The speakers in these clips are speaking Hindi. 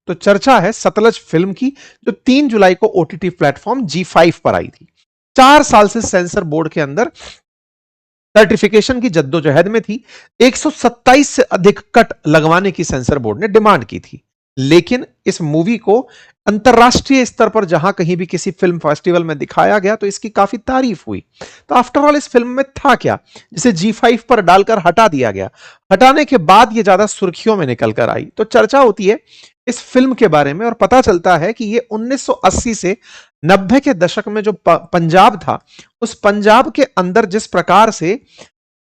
तो चर्चा है सतलज फिल्म की, जो 3 जुलाई को ओटीटी प्लेटफॉर्म जी5 पर आई थी। 4 साल से सेंसर बोर्ड के अंदर सर्टिफिकेशन की जद्दोजहद में थी। 127 से अधिक कट लगवाने की सेंसर बोर्ड ने डिमांड की थी, लेकिन इस मूवी को अंतरराष्ट्रीय स्तर पर जहां कहीं भी किसी फिल्म फेस्टिवल में दिखाया गया तो इसकी काफी तारीफ हुई। तो आफ्टर ऑल इस फिल्म में था क्या, जिसे जी5 पर डालकर हटा दिया गया। हटाने के बाद यह ज्यादा सुर्खियों में निकल कर आई। तो चर्चा होती है इस फिल्म के बारे में और पता चलता है कि यह 1980 से 90 के दशक में जो पंजाब था, उस पंजाब के अंदर जिस प्रकार से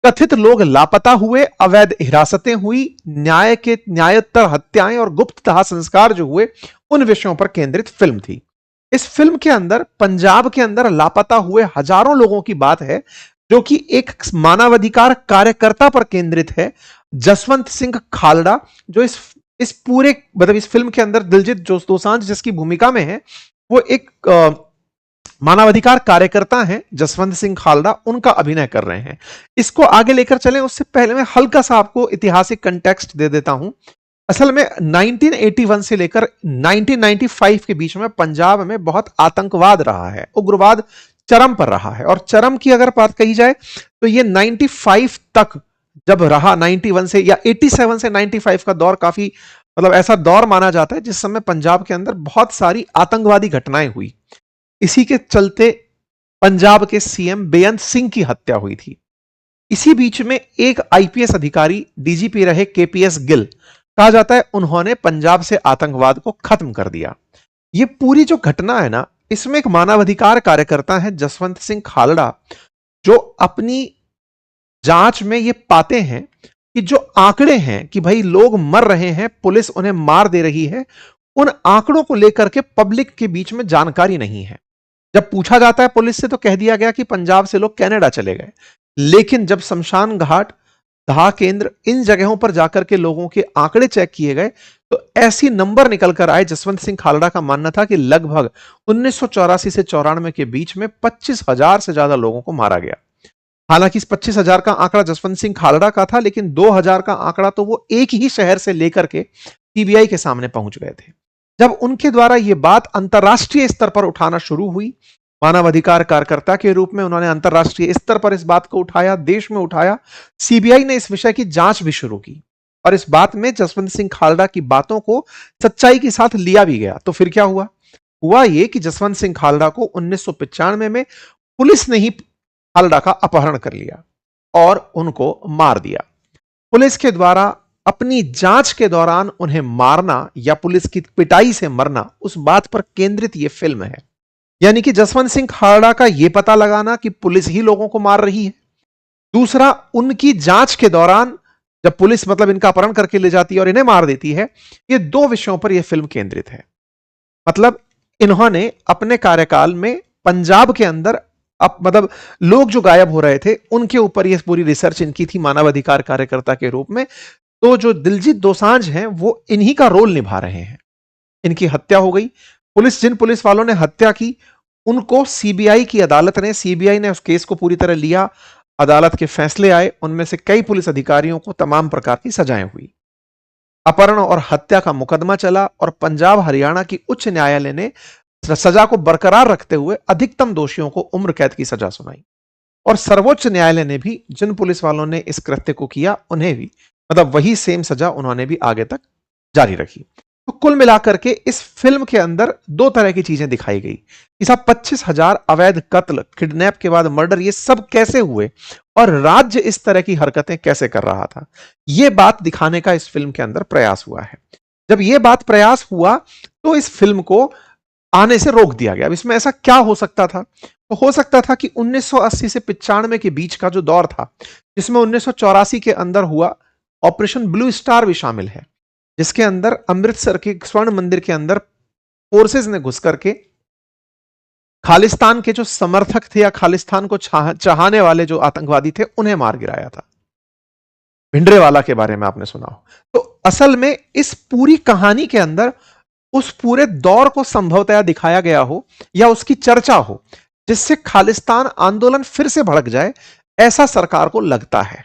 कथित लोग लापता हुए, अवैध हिरासतें हुई, न्यायोत्तर हत्याएं और गुप्त दाह संस्कार जो हुए, उन विषयों पर केंद्रित फिल्म थी। इस फिल्म के अंदर पंजाब के अंदर लापता हुए हजारों लोगों की बात है, जो कि एक मानवाधिकार कार्यकर्ता पर केंद्रित है, जसवंत सिंह खालड़ा, जो इस पूरे मतलब इस फिल्म के अंदर दिलजीत दोसांझ जिसकी भूमिका में है, वो एक मानवाधिकार कार्यकर्ता हैं, जसवंत सिंह खालड़ा, उनका अभिनय कर रहे हैं। इसको आगे लेकर चलें उससे पहले मैं हल्का सा आपको ऐतिहासिक कंटेक्स्ट दे देता हूं। असल में 1981 से लेकर 1995 के बीच में पंजाब में बहुत आतंकवाद रहा है, उग्रवाद चरम पर रहा है। और चरम की अगर बात कही जाए तो ये 95 तक जब रहा, 91 से या 87 से 95 का दौर काफी मतलब ऐसा दौर माना जाता है जिस समय पंजाब के अंदर बहुत सारी आतंकवादी घटनाएं हुई। इसी के चलते पंजाब के सीएम बेअंत सिंह की हत्या हुई थी। इसी बीच में एक आईपीएस अधिकारी डीजीपी रहे केपीएस गिल, कहा जाता है उन्होंने पंजाब से आतंकवाद को खत्म कर दिया। ये पूरी जो घटना है ना, इसमें एक मानवाधिकार कार्यकर्ता है जसवंत सिंह खालड़ा, जो अपनी जांच में ये पाते हैं कि जो आंकड़े हैं कि भाई लोग मर रहे हैं, पुलिस उन्हें मार दे रही है, उन आंकड़ों को लेकर के पब्लिक के बीच में जानकारी नहीं है। जब पूछा जाता है पुलिस से तो कह दिया गया कि पंजाब से लोग कनाडा चले गए, लेकिन जब शमशान घाट, दाह केंद्र, इन जगहों पर जाकर के लोगों के आंकड़े चेक किए गए तो ऐसी नंबर निकल कर आए। जसवंत सिंह खालड़ा का मानना था कि लगभग 1984 से 94 के बीच में 25,000 से ज्यादा लोगों को मारा गया। हालांकि इस 25,000 का आंकड़ा जसवंत सिंह खालड़ा का था, लेकिन 2,000 का आंकड़ा तो वो एक ही शहर से लेकर के सीबीआई के सामने पहुंच गए थे। जब उनके द्वारा यह बात अंतरराष्ट्रीय स्तर पर उठाना शुरू हुई, मानवाधिकार कार्यकर्ता के रूप में उन्होंने अंतरराष्ट्रीय स्तर पर इस बात को उठाया, देश में उठाया। सीबीआई ने इस विषय की जांच भी शुरू की और इस बात में जसवंत सिंह खालड़ा की बातों को सच्चाई के साथ लिया भी गया। तो फिर क्या हुआ? हुआ यह कि जसवंत सिंह खालड़ा को 1995 में पुलिस ने ही खालड़ा का अपहरण कर लिया और उनको मार दिया। पुलिस के द्वारा अपनी जांच के दौरान उन्हें मारना या पुलिस की पिटाई से मरना, उस बात पर केंद्रित यह फिल्म है। यानी कि जसवंत सिंह खालड़ा का यह पता लगाना कि पुलिस ही लोगों को मार रही है। दूसरा, उनकी जांच के दौरान जब पुलिस मतलब इनका अपहरण करके ले जाती है और इन्हें मार देती है। ये दो विषयों पर यह फिल्म केंद्रित है। मतलब इन्होंने अपने कार्यकाल में पंजाब के अंदर मतलब लोग जो गायब हो रहे थे उनके ऊपर यह पूरी रिसर्च इनकी थी मानवाधिकार कार्यकर्ता के रूप में। तो जो दिलजीत दोसांझ हैं वो इन्हीं का रोल निभा रहे हैं। इनकी हत्या हो गई। जिन पुलिस वालों ने हत्या की उनको सीबीआई ने उस केस को पूरी तरह लिया। अदालत के फैसले आए, उनमें से कई पुलिस अधिकारियों को तमाम प्रकार की सजाएं हुई। अपहरण और हत्या का मुकदमा चला और पंजाब हरियाणा की उच्च न्यायालय ने सजा को बरकरार रखते हुए अधिकतम दोषियों को उम्र कैद की सजा सुनाई। और सर्वोच्च न्यायालय ने भी जिन पुलिस वालों ने इस कृत्य को किया उन्हें भी मतलब वही सेम सजा उन्होंने भी आगे तक जारी रखी। तो कुल मिलाकर के इस फिल्म के अंदर दो तरह की चीजें दिखाई गई कि साहब 25,000 अवैध कत्ल, किडनैप के बाद मर्डर, ये सब कैसे हुए और राज्य इस तरह की हरकतें कैसे कर रहा था, यह बात दिखाने का इस फिल्म के अंदर प्रयास हुआ है। जब यह बात प्रयास हुआ तो इस फिल्म को आने से रोक दिया गया। अब इसमें ऐसा क्या हो सकता था? तो हो सकता था कि 1980 से 95 के बीच का जो दौर था, जिसमें 1984 के अंदर हुआ ऑपरेशन ब्लू स्टार भी शामिल है, जिसके अंदर अमृतसर के स्वर्ण मंदिर के अंदर फोर्सेस ने घुस करके खालिस्तान के जो समर्थक थे या खालिस्तान को चाहने वाले जो आतंकवादी थे उन्हें मार गिराया था। भिंडरेवाला के बारे में आपने सुना हो। तो असल में इस पूरी कहानी के अंदर उस पूरे दौर को संभवतया दिखाया गया हो या उसकी चर्चा हो, जिससे खालिस्तान आंदोलन फिर से भड़क जाए, ऐसा सरकार को लगता है।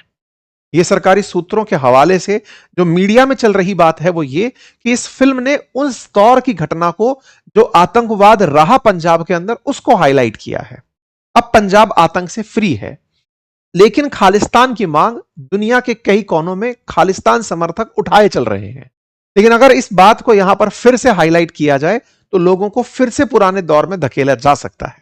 ये सरकारी सूत्रों के हवाले से जो मीडिया में चल रही बात है वो ये कि इस फिल्म ने उस दौर की घटना को, जो आतंकवाद रहा पंजाब के अंदर, उसको हाईलाइट किया है। अब पंजाब आतंक से फ्री है, लेकिन खालिस्तान की मांग दुनिया के कई कोनों में खालिस्तान समर्थक उठाए चल रहे हैं। लेकिन अगर इस बात को यहां पर फिर से हाईलाइट किया जाए तो लोगों को फिर से पुराने दौर में धकेला जा सकता है।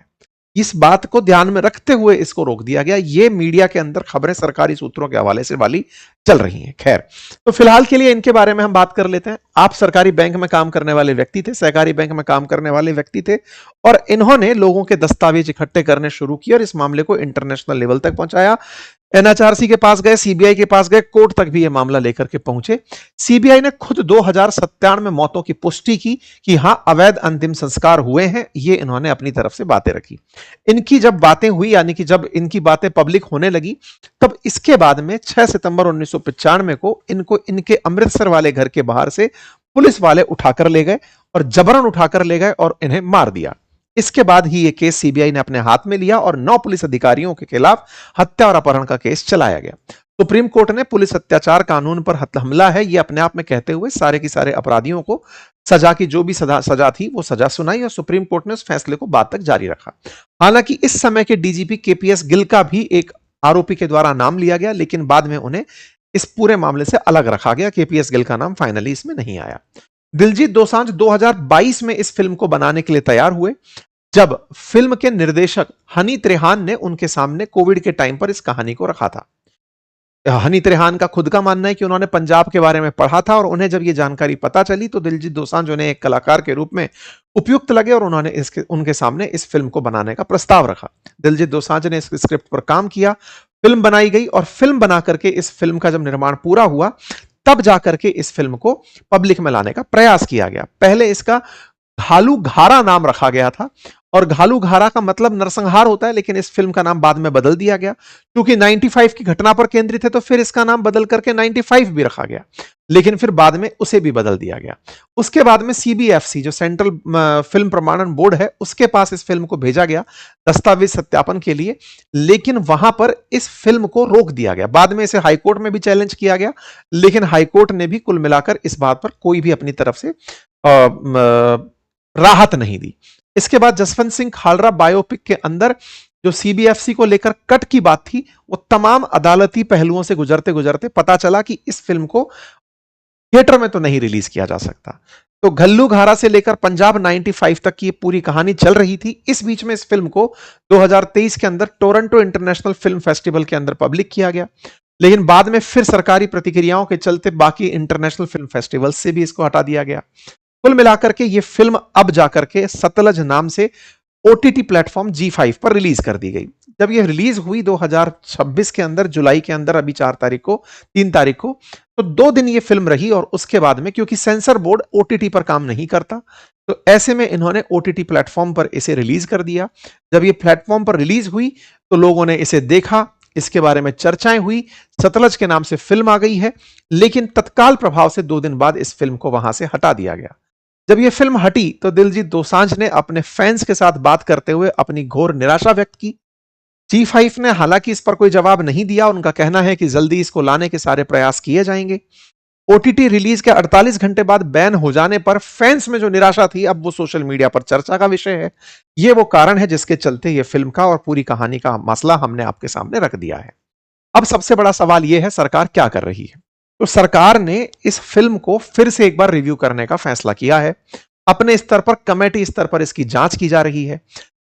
इस बात को ध्यान में रखते हुए इसको रोक दिया गया। ये मीडिया के अंदर खबरें सरकारी सूत्रों के हवाले से वाली चल रही हैं। खैर, तो फिलहाल के लिए इनके बारे में हम बात कर लेते हैं। आप सरकारी बैंक में काम करने वाले व्यक्ति थे, सहकारी बैंक में काम करने वाले व्यक्ति थे, और इन्होंने लोगों के दस्तावेज इकट्ठे करने शुरू किए और इस मामले को इंटरनेशनल लेवल तक पहुंचाया। एनएचआरसी के पास गए, सीबीआई के पास गए, कोर्ट तक भी यह मामला लेकर के पहुंचे। सीबीआई ने खुद 2097 में मौतों की पुष्टि की कि हां, अवैध अंतिम संस्कार हुए हैं। ये इन्होंने अपनी तरफ से बातें रखी। इनकी जब बातें हुई, यानी कि जब इनकी बातें पब्लिक होने लगी, तब इसके बाद में 6 सितंबर 1995 को इनको इनके अमृतसर वाले घर के बाहर से पुलिस वाले उठाकर ले गए और जबरन उठाकर ले गए और इन्हें मार दिया। इसके बाद ही यह केस सीबीआई ने अपने हाथ में लिया और 9 पुलिस अधिकारियों के खिलाफ हत्या और अपहरण का केस चलाया गया। सुप्रीम कोर्ट ने पुलिस अत्याचार कानून पर हमला है यह अपने आप में कहते हुए सारे के सारे अपराधियों को सजा की जो भी सजा थी वो सजा सुनाई, और सुप्रीम कोर्ट ने उस फैसले को बाद तक जारी रखा। हालांकि इस समय के डीजीपी केपीएस गिल का भी एक आरोपी के द्वारा नाम लिया गया, लेकिन बाद में उन्हें इस पूरे मामले से अलग रखा गया। केपीएस गिल का नाम फाइनली इसमें नहीं आया। दिलजीत दोसांझ 2022 में इस फिल्म को बनाने के लिए तैयार हुए, जब फिल्म के निर्देशक हनी त्रेहान ने उनके सामने कोविड के टाइम पर इस कहानी को रखा था। हनी त्रेहान का खुद का मानना है कि उन्होंने पंजाब के बारे में पढ़ा था और उन्हें जब यह जानकारी पता चली तो दिलजीत दोसांझ उन्हें एक कलाकार के रूप में उपयुक्त लगे और उन्होंने उनके सामने इस फिल्म को बनाने का प्रस्ताव रखा। दिलजीत दोसांझ ने इस स्क्रिप्ट पर काम किया, फिल्म बनाई गई, और फिल्म बना करके इस फिल्म का जब निर्माण पूरा हुआ तब जाकर के इस फिल्म को पब्लिक में लाने का प्रयास किया गया। पहले इसका घालू घारा नाम रखा गया था, और घालू घारा का मतलब नरसंहार होता है, लेकिन इस फिल्म का नाम बाद में बदल दिया गया। क्योंकि 95 की घटना पर केंद्रित है तो फिर इसका नाम बदल करके 95 भी रखा गया, लेकिन फिर बाद में उसे भी बदल दिया गया। उसके बाद में सीबीएफसी जो सेंट्रल फिल्म प्रमाणन बोर्ड है उसके पास इस फिल्म को भेजा गया दस्तावेज सत्यापन के लिए, लेकिन वहां पर इस फिल्म को रोक दिया गया। बाद में इसे हाईकोर्ट में भी चैलेंज किया गया, लेकिन हाईकोर्ट ने भी कुल मिलाकर इस बात पर कोई भी अपनी तरफ से राहत नहीं दी। इसके बाद जसवंत सिंह खालरा बायोपिक के अंदर जो सीबीएफसी को लेकर कट की बात थी वो तमाम अदालती पहलुओं से गुजरते गुजरते पता चला कि इस फिल्म को थिएटर में तो नहीं रिलीज किया जा सकता। तो घल्लू घारा से लेकर पंजाब 95 तक की पूरी कहानी चल रही थी। इस बीच में इस फिल्म को 2023 के अंदर टोरंटो इंटरनेशनल फिल्म फेस्टिवल के अंदर पब्लिक किया गया, लेकिन बाद में फिर सरकारी प्रतिक्रियाओं के चलते बाकी इंटरनेशनल फिल्म फेस्टिवल से भी इसको हटा दिया गया। कुल मिलाकर के ये फिल्म अब जाकर के सतलज नाम से ओटीटी प्लेटफॉर्म G5 पर रिलीज कर दी गई। जब ये रिलीज हुई 2026 के अंदर, जुलाई के अंदर, अभी 3 तारीख को, तो 2 दिन ये फिल्म रही, और उसके बाद में क्योंकि सेंसर बोर्ड ओटीटी पर काम नहीं करता तो ऐसे में इन्होंने ओटीटी प्लेटफॉर्म पर इसे रिलीज कर दिया। जब ये प्लेटफॉर्म पर रिलीज हुई तो लोगों ने इसे देखा, इसके बारे में चर्चाएं हुई, सतलज के नाम से फिल्म आ गई है, लेकिन तत्काल प्रभाव से 2 दिन बाद इस फिल्म को वहां से हटा दिया गया। जब यह फिल्म हटी तो दिलजीत दोसांझ ने अपने फैंस के साथ बात करते हुए अपनी घोर निराशा व्यक्त की। G5 ने हालांकि इस पर कोई जवाब नहीं दिया। उनका कहना है कि जल्दी इसको लाने के सारे प्रयास किए जाएंगे। ओटीटी रिलीज के 48 घंटे बाद बैन हो जाने पर फैंस में जो निराशा थी अब वो सोशल मीडिया पर चर्चा का विषय है। ये वो कारण है जिसके चलते ये फिल्म का और पूरी कहानी का मसला हमने आपके सामने रख दिया है। अब सबसे बड़ा सवाल यह है, सरकार क्या कर रही है? तो सरकार ने इस फिल्म को फिर से एक बार रिव्यू करने का फैसला किया है। अपने स्तर पर, कमेटी स्तर पर इसकी जांच की जा रही है।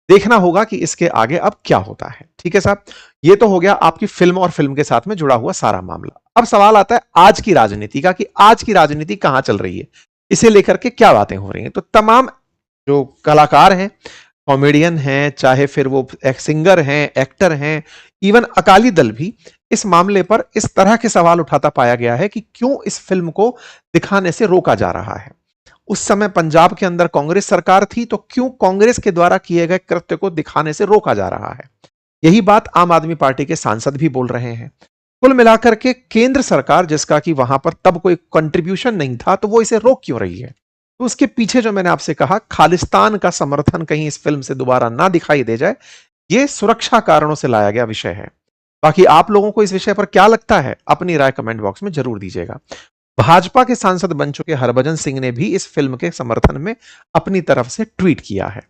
देखना होगा कि इसके आगे अब क्या होता है। ठीक है साहब, ये तो हो गया आपकी फिल्म और फिल्म के साथ में जुड़ा हुआ सारा मामला। अब सवाल आता है आज की राजनीति का, कि आज की राजनीति कहां चल रही है, इसे लेकर के क्या बातें हो रही हैं। तो तमाम जो कलाकार हैं, कॉमेडियन हैं, चाहे फिर वो एक सिंगर हैं, एक्टर हैं, इवन अकाली दल भी इस मामले पर इस तरह के सवाल उठाता पाया गया है कि क्यों इस फिल्म को दिखाने से रोका जा रहा है। उस समय पंजाब के अंदर कांग्रेस सरकार थी, तो क्यों कांग्रेस के द्वारा किए गए कृत्य को दिखाने से रोका जा रहा है। यही बात आम आदमी पार्टी के सांसद भी बोल रहे हैं। कुल मिलाकर के केंद्र सरकार, जिसका कि वहां पर तब कोई कंट्रीब्यूशन नहीं था, तो वो इसे रोक क्यों रही है। तो उसके पीछे जो मैंने आपसे कहा, खालिस्तान का समर्थन कहीं इस फिल्म से दोबारा ना दिखाई दे जाए, ये सुरक्षा कारणों से लाया गया विषय है। बाकी आप लोगों को इस विषय पर क्या लगता है, अपनी राय कमेंट बॉक्स में जरूर दीजिएगा। भाजपा के सांसद बन चुके हरभजन सिंह ने भी इस फिल्म के समर्थन में अपनी तरफ से ट्वीट किया है।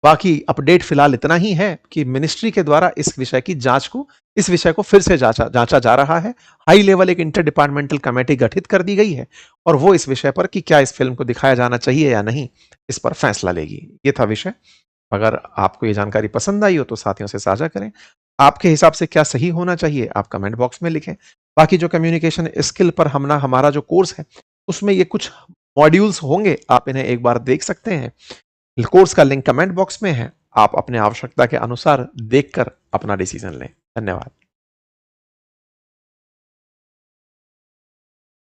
बाकी अपडेट फिलहाल इतना ही है कि मिनिस्ट्री के द्वारा इस विषय को फिर से जांचा जा रहा है। हाई लेवल एक इंटर डिपार्टमेंटल कमेटी गठित कर दी गई है और वो इस विषय पर कि क्या इस फिल्म को दिखाया जाना चाहिए या नहीं, इस पर फैसला लेगी। ये था विषय। अगर आपको ये जानकारी पसंद आई हो तो साथियों से साझा करें। आपके हिसाब से क्या सही होना चाहिए, आप कमेंट बॉक्स में लिखें। बाकी जो कम्युनिकेशन स्किल पर हमारा जो कोर्स है, उसमें ये कुछ मॉड्यूल्स होंगे, आप इन्हें एक बार देख सकते हैं। कोर्स का लिंक कमेंट बॉक्स में है। आप अपने आवश्यकता के अनुसार देखकर अपना डिसीजन लें। धन्यवाद।